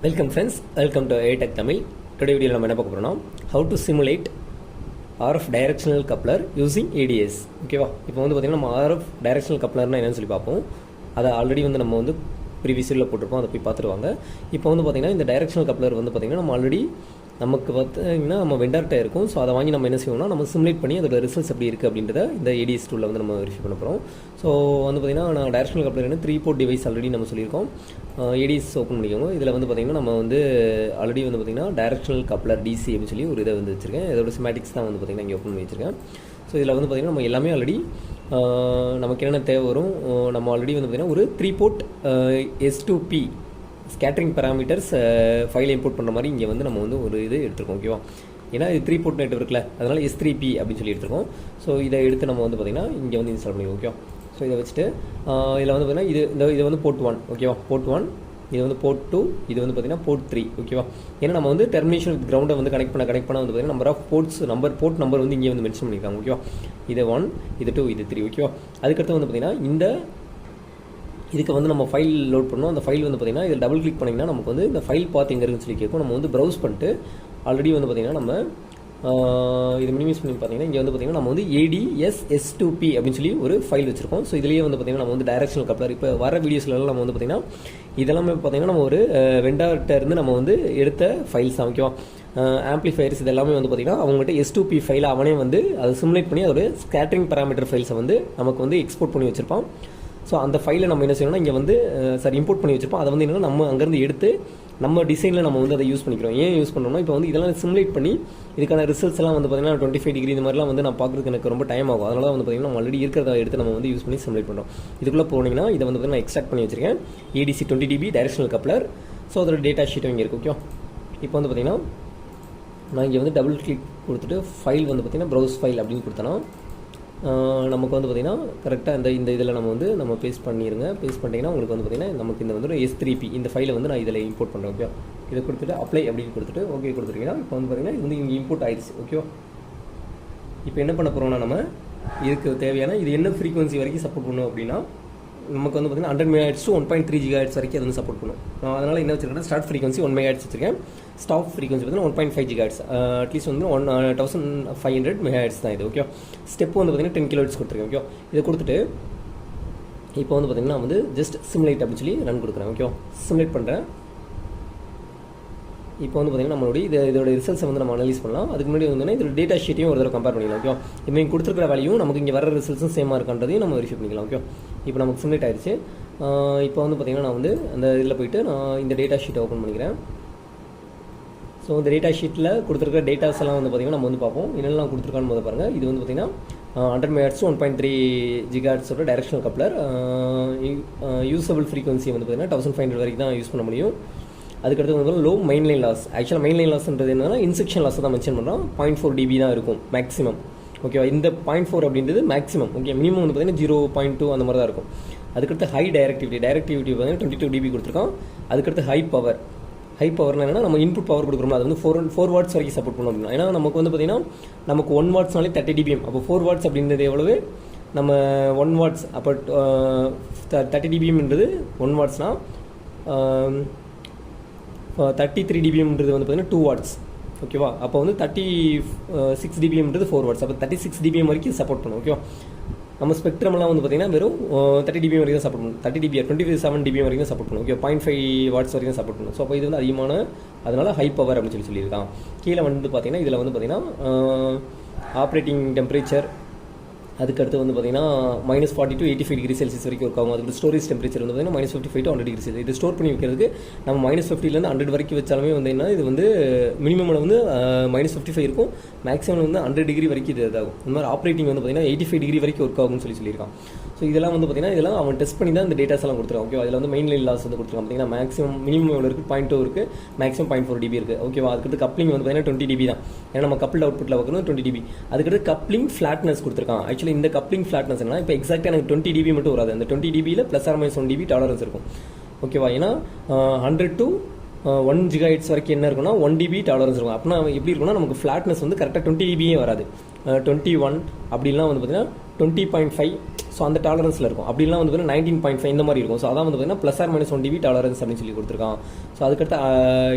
Welcome friends, welcome to ATech Tamil. Today வீடியோவில் நம்ம என்ன பார்க்க போகிறோம்னா how to simulate RF directional coupler using ADS. ஓகேவா? இப்போ வந்து பார்த்திங்கன்னா நம்ம RF டைரக்ஷனல் கப்ளர்னா என்னன்னு சொல்லி பார்ப்போம். அதை ஆல்ரெடி வந்து நம்ம வந்து ப்ரீவியஸ் வீடியோவில் போட்டிருப்போம், அதை போய் பார்த்துருவாங்க. இப்போ வந்து பார்த்திங்கன்னா இந்த டைரக்ஷனல் கப்ளர் வந்து பார்த்திங்கன்னா நம்ம ஆல்ரெடி நமக்கு பார்த்திங்கன்னா நம்ம வெண்டார்கிட்ட இருக்கும். ஸோ அதை வாங்கி நம்ம என்ன செய்வோம்னா நம்ம சிமுலேட் பண்ணி அதோட ரிசல்ட்ஸ் எப்படி இருக்குது அப்படின்றத இந்த ADS டூலில் வந்து நம்ம வெரிஃபை பண்ண போகிறோம். ஸோ வந்து பார்த்திங்கன்னா நான் directional coupler 3 port device already நம்ம சொல்லியிருக்கோம். ADS ஓப்பன் பண்ணிக்கோங்க. இதில் வந்து பார்த்திங்கன்னா நம்ம வந்து ஆல்ரெடி வந்து பார்த்திங்கன்னா டைரக்ஷனல் கப்ளர் DC அப்படின்னு சொல்லி ஒரு இதை வந்து வச்சுருக்கேன். இதோட சிமேட்டிக்ஸ் தான் வந்து பார்த்திங்கன்னா இங்கே ஓப்பன் பண்ணி வச்சுருக்கேன். ஸோ இதில் வந்து பார்த்திங்கன்னா நம்ம எல்லாமே ஆல்ரெடி நமக்கு என்னென்ன தேவை வரும். நம்ம ஆல்ரெடி வந்து பார்த்திங்கன்னா ஒரு 3 போர்ட் S2P ஸ்கேட்டரிங் பேராமீட்டர்ஸ் ஃபைலை இம்போர்ட் பண்ணுற மாதிரி இங்கே வந்து நம்ம வந்து ஒரு இது எடுத்துருக்கோம். ஓகேவா? ஏன்னா இது 3 போர்ட் நெட்வொர்க்கில், அதனால் S3P அப்படின்னு சொல்லி எடுத்துருக்கோம். ஸோ இதை எடுத்து நம்ம வந்து பார்த்திங்கன்னா இங்கே வந்து இன்ஸ்டால் பண்ணிடுவோம். ஓகேவா? ஸோ இதை வச்சுட்டு இதில் வந்து பார்த்திங்கன்னா இது வந்து போர்ட் 1. ஓகேவா? போர்ட் 1, இது வந்து போர்ட் 2, இது வந்து பார்த்திங்கன்னா போர்ட் 3. ஓகேவா? ஏன்னா நம்ம வந்து டெர்மினேஷன் வித் கிரவுண்டை வந்து கனெக்ட் பண்ண வந்து பார்த்திங்கன்னா number of ports port number வந்து இங்கே வந்து மென்ஷன் பண்ணியிருக்காங்க. ஓகேவா? இது 1, இது 2, இது 3. ஓகேவா? அதுக்கடுத்து வந்து பார்த்திங்கன்னா இதுக்கு வந்து நம்ம ஃபைல் லோட் பண்ணோம். அந்த ஃபைல் வந்து பார்த்திங்கன்னா இதில் டபுள் கிளிக் பண்ணிங்கன்னா நமக்கு வந்து இந்த ஃபைல் பாத் எங்கே இருக்குன்னு சொல்லி கேட்கும். நம்ம வந்து ப்ரௌஸ் பண்ணிட்டு ஆல்ரெடி வந்து பார்த்திங்கன்னா நம்ம இது மினிமைஸ் பண்ணி பார்த்திங்கன்னா இங்கே வந்து பார்த்திங்கன்னா நம்ம வந்து ADS S2P அப்படின்னு சொல்லி ஒரு ஃபைல் வச்சுருக்கோம். ஸோ இதிலேயே வந்து பார்த்திங்கன்னா நம்ம வந்து டைரக்ஷனல் கப்ளர் இப்போ வர வீடியோஸ்லாம் நம்ம வந்து பார்த்திங்கன்னா இதெல்லாமே பார்த்திங்கன்னா நம்ம ஒரு வெண்டார்கிட்ட இருந்து நம்ம வந்து எடுத்த ஃபைல்ஸ் தான். ஓகேவா? ஆம்ப்ளிஃபயர்ஸ் இது எல்லாமே வந்து பார்த்திங்கன்னா அவங்ககிட்ட S2P ஃபைலை அவனே வந்து அதை சிமுலேட் பண்ணி அதோட ஸ்கேட்டரிங் பேராமீட்டர் ஃபைல்ஸை வந்து நமக்கு வந்து எக்ஸ்போர்ட் பண்ணி வச்சுருப்பான். ஸோ அந்த ஃபைலை நம்ம என்ன செய்யணும்னா இங்கே வந்து இம்போர்ட் பண்ணி வச்சுருப்போம். அதை வந்து என்னென்னா நம்ம அங்கேருந்து எடுத்து நம்ம டிசைனில் நம்ம வந்து அதை யூஸ் பண்ணிக்கிறோம். ஏன் யூஸ் பண்ணோம்னா இப்போ வந்து இதெல்லாம் சிமுலேட் பண்ணி இதுக்கான ரிசல்ட்ஸ் எல்லாம் வந்து பார்த்திங்கன்னா 25 டிகிரி இந்த மாதிரிலாம் வந்து நான் பார்க்குறதுக்கு எனக்கு ரொம்ப டைம் ஆகும். அதனால வந்து பார்த்திங்கன்னா நம்ம ஆல்ரெடி இருக்கிறத எடுத்து நம்ம வந்து யூஸ் பண்ணி சிமுலேட் பண்ணுறோம். இதுக்குள்ளே போனீங்கன்னா இதை வந்து பார்த்திங்கன்னா எக்ஸ்ட்ராக்ட் பண்ணி வச்சிருக்கேன். ADC 20 dB directional coupler. So அதோட டேட்டா ஷீட்டும் இங்கே இருக்குது. ஓகே, இப்போ வந்து பார்த்திங்கன்னா நான் இங்கே வந்து டபுள் கிளிக் கொடுத்துட்டு ஃபைல் வந்து பார்த்திங்கன்னா ப்ரௌஸ் ஃபைல் அப்படின்னு கொடுத்தோன்னா நமக்கு வந்து பார்த்திங்கன்னா கரெக்டாக இந்த இதில் நம்ம பேஸ்ட் பண்ணிடுங்க. பேஸ்ட் பண்ணிட்டீங்கன்னா உங்களுக்கு வந்து பார்த்திங்கன்னா நமக்கு இந்த வந்து S3P இந்த ஃபைலை வந்து நான் இதில் இம்போர்ட் பண்ணுறேன். ஓகே, இதை கொடுத்துட்டு அப்ளை அப்படின்னு கொடுத்துட்டு ஓகே கொடுத்துருக்கீங்கன்னா இப்போ வந்து பார்த்திங்கன்னா இது வந்து இங்கே இம்போர்ட் ஆயிடுச்சு. ஓகேவா? இப்போ என்ன பண்ண போகிறோம்னா நம்ம இதுக்கு தேவையான இது என்ன ஃப்ரீக்வன்சி வரைக்கும் சப்போர்ட் பண்ணும் அப்படின்னா நமக்கு வந்து பார்த்திங்கன்னா 100 MHz to 1.3 GHz வரைக்கும் அது வந்து சப்போர்ட் பண்ணும். அதனால் என்ன வச்சுருக்கேன், ஸ்டார்ட் ஃப்ரீக்வன்சி 1 MHz வச்சுருக்கேன். ஸ்டாப் ஃப்ரீக்வன்சி பார்த்தீங்கன்னா 1.5 GHz, அட்லீஸ்ட் வந்து 1500 MHz தான் இது. ஓகே, ஸ்டெப் வந்து பார்த்திங்கன்னா 10 kHz கொடுத்துருக்கேன். ஓகே, இதை கொடுத்துட்டு இப்போ வந்து பார்த்திங்கன்னா வந்து ஜஸ்ட் சிமுலேட் அப்படின்னு சொல்லி ரன் கொடுக்குறேன். ஓகே, சிமுலேட் பண்ணுறேன். இப்போ வந்து பார்த்திங்கன்னா நம்மளுடைய இதோட ரிசல்ட்ஸை வந்து நம்ம அனலைஸ் பண்ணலாம். அதுக்கு முன்னாடி வந்து இதோட டேட்டா ஷீட்டையும் ஒரு தடவை கம்பேர் பண்ணிக்கலாம். ஓகே, இப்போ இங்கே கொடுத்துருக்கிற வேலையும் நமக்கு இங்கே வர ரிசல்ட்ஸும் சேமாக இருக்கான்றதையும் நம்ம வெரிஃபை பண்ணிக்கலாம். ஓகே, இப்போ நமக்கு சிமுலேட் ஆயிடுச்சு. இப்போ வந்து பார்த்திங்கன்னா நான் வந்து அந்த இதில் போய்ட்டு நான் இந்த டேட்டா ஷீட்டை ஓப்பன் பண்ணிக்கிறேன். ஸோ இந்த டேட்டா ஷீட்டில் கொடுத்துருக்க டேட்டாஸ் எல்லாம் வந்து பார்த்திங்கன்னா நம்ம வந்து பார்ப்போம் என்னெல்லாம் கொடுத்துருக்கான்னு போது பாருங்கள். இது வந்து பார்த்திங்கன்னா 100 MHz 1.3 GHz directional coupler. Usable frequency வந்து பார்த்திங்கன்னா 1500 வரைக்கும் தான் யூஸ் பண்ண முடியும். அதுக்கடுத்து வந்து லோ மெயின்லைன் லாஸ். ஆக்சுவலாக மெயின்லைன் லாஸ்ன்றது என்னன்னா இன்செக்ஷன் லாஸ் தான் மென்ஷன் பண்ணுறோம். 0.4 dB தான் இருக்கும் மேக்ஸிமம். ஓகேவா? இந்த 0.4 அப்படின்றது மேக்ஸிமம். ஓகே, மினிமம் வந்து பார்த்திங்கன்னா 0.2 அந்த மாதிரி தான் இருக்கும். அதுக்கடுத்து ஹை டைரக்டிவிட்டி பார்த்தீங்கன்னா 22 dB கொடுத்துருக்கோம். அதுக்கடுத்து ஹை பவர்னா என்னன்னா நம்ம இன்புட் பவர் கொடுக்குறோம். அது வந்து 4 வாட்ஸ் வரைக்கும் சப்போர்ட் பண்ணணும் அப்படின்னா. ஏன்னா நமக்கு வந்து பார்த்திங்கன்னா நமக்கு 1 வாட்ஸ்னாலே 30 dBm. அப்போ 4 வாட்ஸ் அப்படின்றது எவ்வளவு, நம்ம 1 வாட்ஸ் அப்போ 30 dBmன்றது 1 வாட்ஸ்னால் 33 dBmன்றது வந்து பார்த்திங்கன்னா 2 வாட்ஸ். ஓகேவா? அப்போ வந்து 36 dBmன்றது 4 வாட்ஸ். அப்போ 36 dBm வரைக்கும் சப்போர்ட் பண்ணும். ஓகேவா? நம்ம ஸ்பெக்ட்ரம்லாம் வந்து பார்த்திங்கன்னா வெறும் 30 dBm வரைக்கும் தான் சப்போர்ட் பண்ணும். 30 dB 27 dBm வரைக்கும் சப்போர்ட் பண்ணும். ஓகே, 0.5 வாட்ஸ் வரைக்கும் சப்போர்ட் பண்ணும். ஸோ அப்போ இது வந்து அதிகமான, அதனால ஹை பவர் அப்படின்னு சொல்லியிருக்கான். கீழே வந்து பார்த்திங்கன்னா இதில் வந்து பார்த்திங்கன்னா ஆப்ரேட்டிங் டெம்பரேச்சர், அதுக்கடுத்து வந்து பார்த்திங்கன்னா -40 to 85 டிகிரி செல்சியஸ் வரைக்கும் இருக்கும். அதுக்கு ஸ்டோரேஜ் டெம்பரேச்சர் வந்து பார்த்திங்கன்னா -55 to 100 டிகிரி செல்சியஸ். இது ஸ்டோர் பண்ணி வைக்கிறதுக்கு நம்ம -50லேருந்து 100 வரைக்கும் வச்சாலுமே வந்து என்ன, இது வந்து மினிமமில் வந்து -55 இருக்கும், மேக்ஸிமம் வந்து 100 டிகிரி வரைக்கும் இது இதாகும். இந்த மாதிரி ஆப்ரேட்டிங் வந்து பார்த்திங்கன்னா 85 டிகிரி வரைக்கும் ஒர்க் ஆகும்னு சொல்லியிருக்கான். ஸோ இதெல்லாம் வந்து பார்த்திங்கன்னா இதெல்லாம் அவன் டெஸ்ட் பண்ணி தான் இந்த டேட்டாஸ் எல்லாம் கொடுத்துருக்கான். ஓகே, அதில் வந்து மெயின்லைன் லாஸ் வந்து கொடுத்துருக்கான். பார்த்திங்கன்னா மேக்ஸிமம் மினிமம் எவ்வளோ இருக்குது, 0.2 இருக்குது, மேக்ஸிமம் 0.4 dB இருக்குது. ஓகேவா? அதுக்கடுத்து கப்ளிங் வந்து பார்த்திங்கன்னா 20 dB தான். ஏன்னா நம்ம கப்பிள் அவுட்புட்டில் வைக்கணும் 20 dB. அதுக்கடுத்து கப்ளிங் ஃப்ளாட்னஸ் கொடுத்துருக்கான். ஆக்சுவலி இந்த கப்ளிங் ஃப்ளாட்னஸ் என்ன, இப்போ எக்ஸாக்டாக எனக்கு 20 dB மட்டும் வராது. அந்த 20 dBயில் ±1 dB டாலரன்ஸ் இருக்கும். ஓகேவா? ஏன்னா 100 to 1 GHz வரைக்கும் என்ன இருக்குன்னா 1 dB டாலரன்ஸ் இருக்கும். அப்படின்னா எப்படி இருக்குன்னா நமக்கு ஃப்ளாட்னஸ் வந்து கரெக்டாக 20 dBயே வராது. 21 அப்படிலாம் வந்து பார்த்தீங்கன்னா 20.5. ஸோ அந்த டாலரன்ஸில் இருக்கும். அப்படிலாம் வந்து பார்த்தீங்கன்னா 19.5 இந்த மாதிரி இருக்கும். ஸோ அதான் வந்து பார்த்தீங்கன்னா +or -1 dB டாலரன்ஸ் அப்படின்னு சொல்லி கொடுத்துருக்கான். ஸோ அதுக்கடுத்து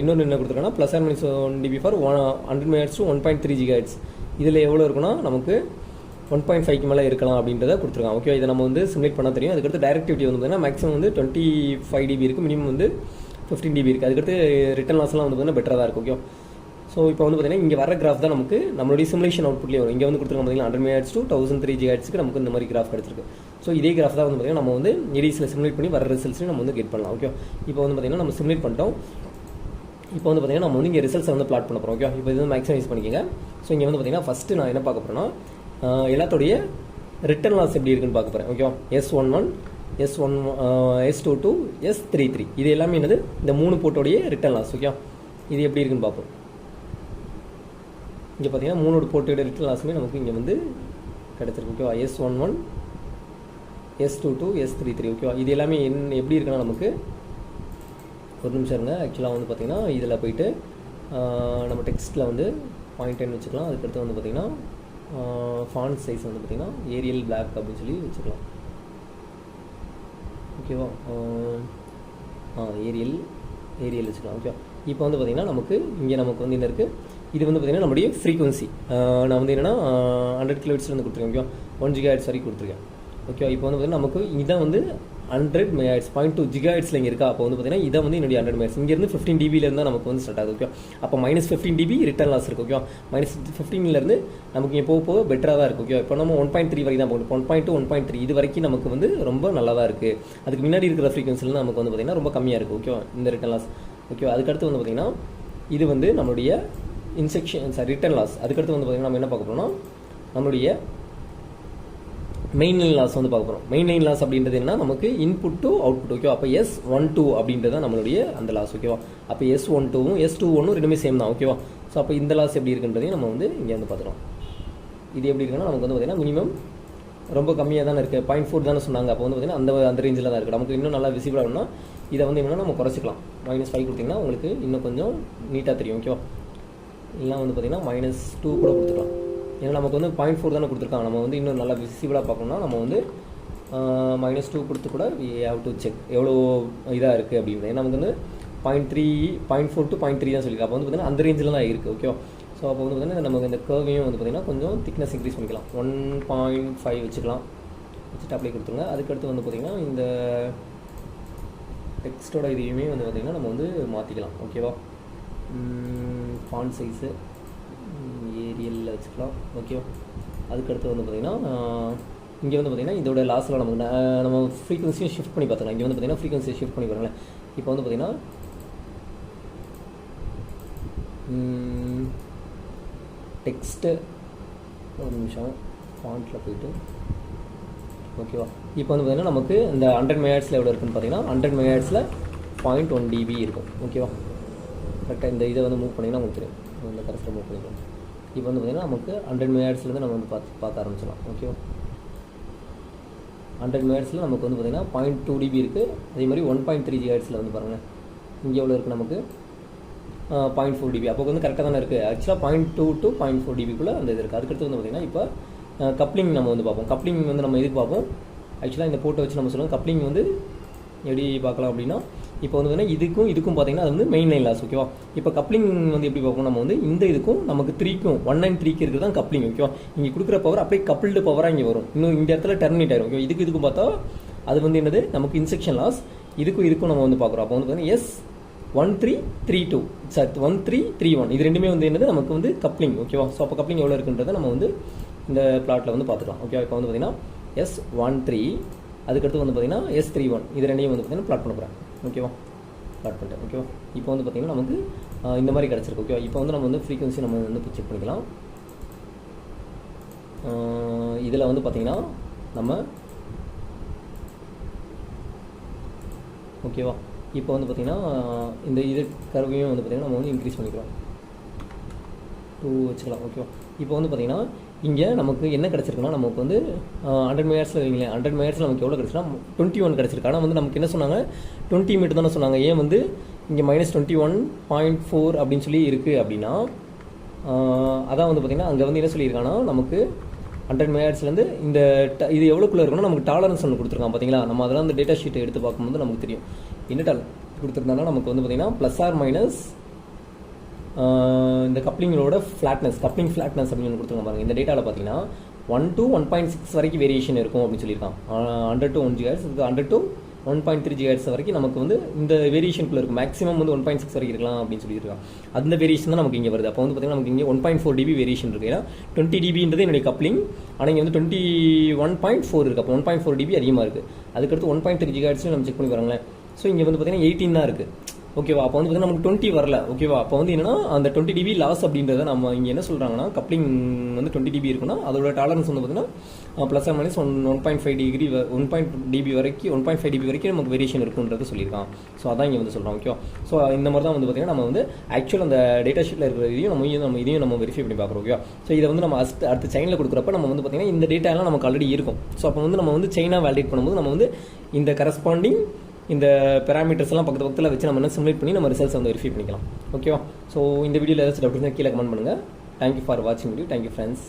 இன்னொன்று என்ன கொடுத்துருக்காங்கன்னா +or -1 dB for 100 MHz to 1.3 GHz. இதில் எவ்வளோ இருக்குன்னா நமக்கு 1.5க்கு மேலே இருக்கலாம் அப்படின்றத கொடுத்துருக்கான். ஓகே, இதை நம்ம வந்து சிமுலேட் பண்ண தெரியும். அதுக்கடுத்து டைரக்டிவிட்டி வந்து பார்த்தீங்கன்னா மேக்ஸிமம் வந்து 25 dB இருக்குது, மினிமம் வந்து 15 dB இருக்குது. அதுக்கடுத்து ரிட்டர்ன் லாஸ்லாம் வந்து பார்த்தீங்கன்னா பெட்டராக தான் இருக்கும். ஓகே, ஸோ இப்போ வந்து பார்த்தீங்கன்னா இங்கே வர கிராஃப் தான் நமக்கு நம்மளுடைய சிமுலேஷன் அவுட்புட்லேயே வரும். இங்கே வந்து கொடுத்துருக்க பார்த்தீங்கன்னா 100 MHz to 1003 GHzக்கு நமக்கு இந்த மாதிரி கிராஃப் கிடச்சிருக்கு. ஸோ இதே கிராஃப் தான் வந்து பார்த்தீங்கன்னா நம்ம வந்து EDSல சிமுலேட் பண்ணி வர ரிசல்ட்ஸையும் நம்ம வந்து கெட் பண்ணலாம். ஓகே, இப்போ வந்து பார்த்தீங்கன்னா நம்ம சிமுலேட் பண்ணிட்டோம். இப்போ வந்து பார்த்தீங்கன்னா நம்ம வந்து இங்கே ரிசல்ட்ஸை வந்து பிளாட் பண்ண போகிறோம். ஓகே, இப்போ இது வந்து மேக்ஸிமைஸ் பண்ணிக்கோங்க. ஸோ இங்கே வந்து பார்த்தீங்கன்னா ஃபஸ்ட்டு நான் என்ன பார்க்க போகிறேன்னா எல்லாத்தோடைய ரிட்டர்ன் லாஸ் எப்படி இருக்குன்னு பார்க்க போகிறேன். ஓகே, S11, S22, S33 இது எல்லாமே என்னது இந்த 3 போர்ட்டோடைய ரிட்டர்ன் லாஸ். ஓகே, இது எப்படி இருக்குன்னு பார்ப்போம். இங்கே பார்த்தீங்கன்னா 3 போர்ட்டோட ரிட்டர்ன் லாஸுமே நமக்கு இங்கே வந்து கிடச்சிருக்கு. ஓகேவா, S11, S22, S33. ஓகேவா, இது எல்லாமே எப்படி இருக்குன்னா நமக்கு ஒரு நிமிஷம் இருங்க. ஆக்சுவலாக வந்து பார்த்தீங்கன்னா இதில் போயிட்டு நம்ம டெக்ஸ்ட்டில் வந்து 0.10 வச்சுக்கலாம். அதுக்கடுத்து வந்து பார்த்தீங்கன்னா ஃபாண்ட் சைஸ் வந்து பார்த்தீங்கன்னா ஏரியல் பிளாக் அப்படின்னு சொல்லி வச்சுக்கலாம். ஓகேவா, ஏரியல் வச்சுக்கலாம். ஓகே, இப்போ வந்து பார்த்தீங்கன்னா நமக்கு இங்கே நமக்கு வந்து என்ன இருக்குது, இது வந்து பார்த்தீங்கன்னா நம்மளுடைய ஃப்ரீக்வன்சி. நான் வந்து என்னென்னா 100 kHz வந்து கொடுத்துருக்கேன். ஓகே, 1 GHz வரைக்கும் கொடுத்துருக்கேன். ஓகே, இப்போ வந்து பார்த்தீங்கன்னா நமக்கு இதான் வந்து 100 MHz 0.2 GHzல இங்கே இருக்கா. அப்போ வந்து பார்த்தீங்கன்னா இதை வந்து என்னுடைய 100 MHz இங்கேருந்து 15 dBலேருந்து நமக்கு வந்து ஸ்டார்ட் ஆகுது. ஓகே, அப்போ -15 dB ரிட்டர்ன் லாஸ் இருக்குது. ஓகே, -15லேருந்து நமக்கு இங்கே போக போக பெட்டராக தான் இருக்குது. ஓகே, இப்போ நம்ம 1.3 வரைக்கும் தான் போகணும். 1.2, 1.3 இது வரைக்கும் நமக்கு வந்து ரொம்ப நல்லா தான் இருக்குது. அதுக்கு முன்னாடி இருக்கிற ஃப்ரீக்வன்சியில் நமக்கு வந்து பார்த்தீங்கன்னா ரொம்ப கம்மியாக இருக்குது. ஓகே, இந்த ரிட்டர்ன் லாஸ். ஓகே, அதுக்கடுத்து வந்து பார்த்தீங்கன்னா இது வந்து நம்மளுடைய ரிட்டர்ன் லாஸ். அதுக்கடுத்து வந்து பார்த்தீங்கன்னா நம்ம என்ன பார்க்க போகிறோம்னா நம்மளுடைய மெயின் லைன் லாஸ் வந்து பார்க்க போகிறோம். மெயின் லைன் லாஸ் அப்படின்றது என்ன, நமக்கு இன்புட் டு அவுட்புட். ஓகேவா, அப்போ S12 அப்படின்றது தான் நம்மளுடைய அந்த லாஸ். ஓகேவா, அப்போ S12ம் S21 ரெண்டுமே சேம் தான். ஓகேவா, ஸோ அப்போ இந்த லாஸ் எப்படி இருக்குன்றதையும் நம்ம வந்து இங்கே வந்து பார்த்துக்கலாம். இது எப்படி இருக்குன்னா நமக்கு வந்து பார்த்தீங்கன்னா மினிமம் ரொம்ப கம்மியாக தானே இருக்குது. 0.4 தானே சொன்னாங்க. அப்போ வந்து பார்த்தீங்கன்னா அந்த ரேஞ்சில் தான் இருக்குது. நமக்கு இன்னும் நல்லா விசிபிள் ஆகணும்னா இதை வந்து என்னென்னா நம்ம குறைச்சிக்கலாம். -5 கொடுத்திங்கன்னா உங்களுக்கு இன்னும் கொஞ்சம் நீட்டாக தெரியும். ஓகேவா, இல்லைனா வந்து பார்த்தீங்கன்னா -2 கூட கொடுத்துக்கலாம். ஏன்னா நமக்கு வந்து 0.4 தானே கொடுத்துருக்காங்க. நம்ம வந்து இன்னும் நல்லா விசிபிளாக பார்க்கணும்னா நம்ம வந்து -2 கொடுத்து கூட we have to check எவ்வளோ இதாக இருக்குது அப்படின்றது. ஏன்னா நமக்கு வந்து 0.4 to 0.3 தான் சொல்லியிருக்கோம். அப்போ வந்து பார்த்தீங்கன்னா அந்த ரேஞ்சில் தான் இருக்குது. ஓகேவா, ஸோ அப்போ வந்து பார்த்தீங்கன்னா நமக்கு இந்த கர்வையும் வந்து பார்த்தீங்கன்னா கொஞ்சம் திக்னஸ் இன்க்ரீஸ் பண்ணிக்கலாம். 1.5 வச்சுக்கலாம். வச்சுட்டு அப்ளை கொடுத்துருங்க. அதுக்கடுத்து வந்து பார்த்தீங்கன்னா இந்த டெக்ஸ்ட்டோட இதையுமே வந்து பார்த்தீங்கன்னா நம்ம வந்து மாற்றிக்கலாம். ஓகேவா, ஃபாண்ட் சைஸு ஏரியலில் வச்சுக்கலாம். ஓகேவா, அதுக்கடுத்து வந்து பார்த்திங்கன்னா இங்கே வந்து பார்த்திங்கன்னா இதோட லாஸில் நமக்கு நம்ம ஃப்ரீக்வன்சியும் ஷிஃப்ட் பண்ணி பார்த்துக்கலாம். இங்கே வந்து பார்த்திங்கன்னா ஃப்ரீக்வன்சியை ஷிஃப்ட் பண்ணி பாருங்களேன். இப்போ வந்து பார்த்திங்கன்னா டெக்ஸ்ட்டு ஒரு நிமிஷம் ஃபாண்ட்டில் போயிட்டு ஓகேவா, இப்போ வந்து பார்த்திங்கன்னா நமக்கு இந்த 100 MHzல எவ்வளோ இருக்குன்னு பார்த்தீங்கன்னா 100 MHzல 0.1 dB இருக்கும். ஓகேவா, கரெக்டாக இந்த இதை வந்து மூவ் பண்ணிங்கன்னா உங்களுக்கு தெரியும். இந்த கரெக்டாக மூவ் பண்ணிக்கலாம். இப்போ வந்து பார்த்திங்கன்னா நமக்கு 100 MHzலேருந்து நம்ம வந்து பார்க்க ஆரம்பிச்சிடலாம். ஓகேவா, 100 MHzல நமக்கு வந்து பார்த்திங்கன்னா 0.2 dB இருக்குது. அதே மாதிரி 1.3 GHzல வந்து பாருங்கள் இங்கே எவ்வளோ இருக்குது நமக்கு 0.4 dB. அப்போ வந்து கரெக்டாக தானே இருக்குது. ஆக்சுவலாக 0.2 to 0.4 dBக்குள்ளே அந்த இது இருக்குது. அதுக்கடுத்து வந்து பார்த்திங்கன்னா இப்போ கப்ளிங் நம்ம வந்து பார்ப்போம். கப்ளிங் வந்து நம்ம எதுக்கு பார்ப்போம், ஆக்சுவலாக இந்த போட்டோ வச்சு நம்ம சொல்லுவோம். கப்ளிங் வந்து எப்படி பார்க்கலாம் அப்படின்னா இப்போ வந்து இதுக்கும் பார்த்தீங்கன்னா அது வந்து மெயின் லைன் லாஸ். ஓகேவா, இப்போ கப்ளிங் வந்து எப்படி பார்ப்போம், நம்ம வந்து இந்த இதுக்கும் நமக்கு 3க்கும் 193க்கு இருக்குது தான் கப்ளிங். ஓகேவா, இங்கே கொடுக்குற பவர் அப்படியே கப்பிள்டு பவராக இங்கே வரும். இன்னும் இந்த இடத்துல டெர்மினேட் ஆயிரும். ஓகே, இதுக்கும் பார்த்தா அது வந்து என்னது நமக்கு இன்செக்ஷன் லாஸ். இதுக்கும் நம்ம வந்து பார்க்குறோம். அப்போ வந்து பார்த்தீங்கன்னா S1332 சார் 1331 இது ரெண்டுமே வந்து என்னது நமக்கு வந்து கப்ளிங். ஓகேவா, ஸோ அப்போ கப்ளிங் எவ்வளோ இருக்குன்றதை நம்ம வந்து இந்த பிளாட்டில் வந்து பார்த்துக்கலாம். ஓகேவா, இப்போ வந்து பார்த்தீங்கன்னா S13 அதுக்கடுத்து வந்து பார்த்தீங்கன்னா S31 இது ரெண்டையும் வந்து பார்த்தீங்கன்னா பிளாட் பண்ண போகிறேன். ஓகேவா, பிளாட் பண்ணிட்டேன். ஓகேவா, இப்போ வந்து பார்த்தீங்கன்னா நமக்கு இந்த மாதிரி கிடச்சிருக்கு. ஓகேவா, இப்போ வந்து நம்ம வந்து ஃப்ரீக்வன்சி நம்ம வந்து செக் பண்ணிக்கலாம். இதில் வந்து பார்த்தீங்கன்னா நம்ம ஓகேவா, இப்போ வந்து பார்த்தீங்கன்னா இந்த இது கர்வையும் வந்து பார்த்தீங்கன்னா நம்ம வந்து இன்க்ரீஸ் பண்ணிக்கலாம். 2 வச்சுக்கலாம். ஓகேவா, இப்போ வந்து பார்த்தீங்கன்னா இங்கே நமக்கு என்ன கிடச்சிருக்குன்னா நமக்கு வந்து 100 MHzல வைங்களேன். 100 MHzல நமக்கு எவ்வளோ கிடச்சிருன்னா 21 கிடச்சிருக்கு. ஆனால் வந்து நமக்கு என்ன சொன்னாங்க 20 மீட்டர் தானே சொன்னாங்க. ஏன் வந்து இங்கே -21.4 அப்படின்னு சொல்லி இருக்குது அப்படின்னா அதான் வந்து பார்த்திங்கன்னா அங்கே வந்து என்ன சொல்லியிருக்காங்கன்னா நமக்கு 100 மெகாஹெர்ட்ஸ்லேருந்து இந்த இது எவ்வளோக்குள்ளே இருக்குன்னா நமக்கு டாலரன்ஸ் ஒன்று கொடுத்துருக்கான் பார்த்தீங்களா. நம்ம அதெல்லாம் அந்த டேட்டா ஷீட்டை எடுத்து பார்க்கும்போது நமக்கு தெரியும் என்ன கொடுத்துருந்தாங்கன்னா நமக்கு வந்து பார்த்திங்கன்னா ப்ளஸ் ஆர் மைனஸ் இந்த கப்ளிங்களோட கப்ளிங் ஃப்ளாட்னஸ் அப்படின்னு கொடுத்துருங்க பாருங்கள். இந்த டேட்டாவில் பார்த்தீங்கன்னா 1 to 1.6 வரைக்கும் வேரியேஷன் இருக்கும் அப்படின்னு சொல்லியிருக்கான். 100 to 1 GHz 100 to 1.3 GHz வரைக்கும் நமக்கு வந்து இந்த வேரியேஷனுக்குள்ள இருக்கும். மேக்ஸிமம் வந்து 1.6 வரைக்கும் இருக்கலாம் அப்படின்னு சொல்லியிருக்கான். அந்த வேரியேஷன் தான் நமக்கு இங்கே வருது. அப்போ வந்து பார்த்தீங்கன்னா நமக்கு இங்கே 1.4 dB வேரியேஷன் இருக்குது. ஏன்னா 20 dBன்றது என்னுடைய கப்ளிங், ஆனால் இங்கே வந்து 21.4 இருக்குது. அப்போ 1.4 dB அதிகமாக இருக்குது. அதுக்கடுத்து 1.3 GHz நம்ம செக் பண்ணி பாருங்களேன். ஸோ இங்கே வந்து பார்த்தீங்கன்னா 18 தான் இருக்குது. ஓகேவா. அப்போ வந்து பார்த்தீங்கன்னா நமக்கு 20 வரல. ஓகேவா. அப்போ வந்து என்னன்னா அந்த 20 dB லாஸ் அப்படின்றத நம்ம இங்கே என்ன சொல்கிறாங்கன்னா கப்ளிங் வந்து 20 dB இருக்குன்னா அதோட டாலரன்ஸ் வந்து பார்த்தீங்கன்னா plus or minus 1.5 degree 1.5 dB வரைக்கும் நமக்கு வேரியேஷன் இருக்குன்றது சொல்லியிருக்கான். ஸோ அதான் இங்கே வந்து சொல்கிறோம். ஓகேவா. ஸோ இந்த மாதிரி தான் வந்து பார்த்தீங்கன்னா நம்ம வந்து ஆக்சுவல் அந்த டேட்டா ஷீட்டில் இருக்கிற இதையும் நம்ம வெரிஃபை பண்ணி பார்க்குறோம். ஓகேவா. ஸோ இதை வந்து நம்ம அடுத்த செயினில் கொடுக்குறப்ப நம்ம வந்து பார்த்தீங்கன்னா இந்த டேட்டாலாம் நமக்கு ஆல்ரெடி இருக்கும். ஸோ அப்போ வந்து நம்ம வந்து செயினாக வேலிடேட் பண்ணும்போது நம்ம வந்து இந்த கரஸ்பாண்டிங் இந்த பேராமீட்டர்ஸ் எல்லாம் பக்கத்தில் வச்சு நம்ம என்ன சிமுலேட் பண்ணி நம்ம ரிசல்ட்ஸ் வந்து வெரிஃபை பண்ணிக்கலாம். ஓகேவா. ஸோ இந்த வீடியோவில் ஏதாச்சும் டவுட் இருந்தால் கீழே கமெண்ட் பண்ணுங்கள். தேங்க்யூ ஃபார் வாட்சிங் வீடியோ. Thank you friends.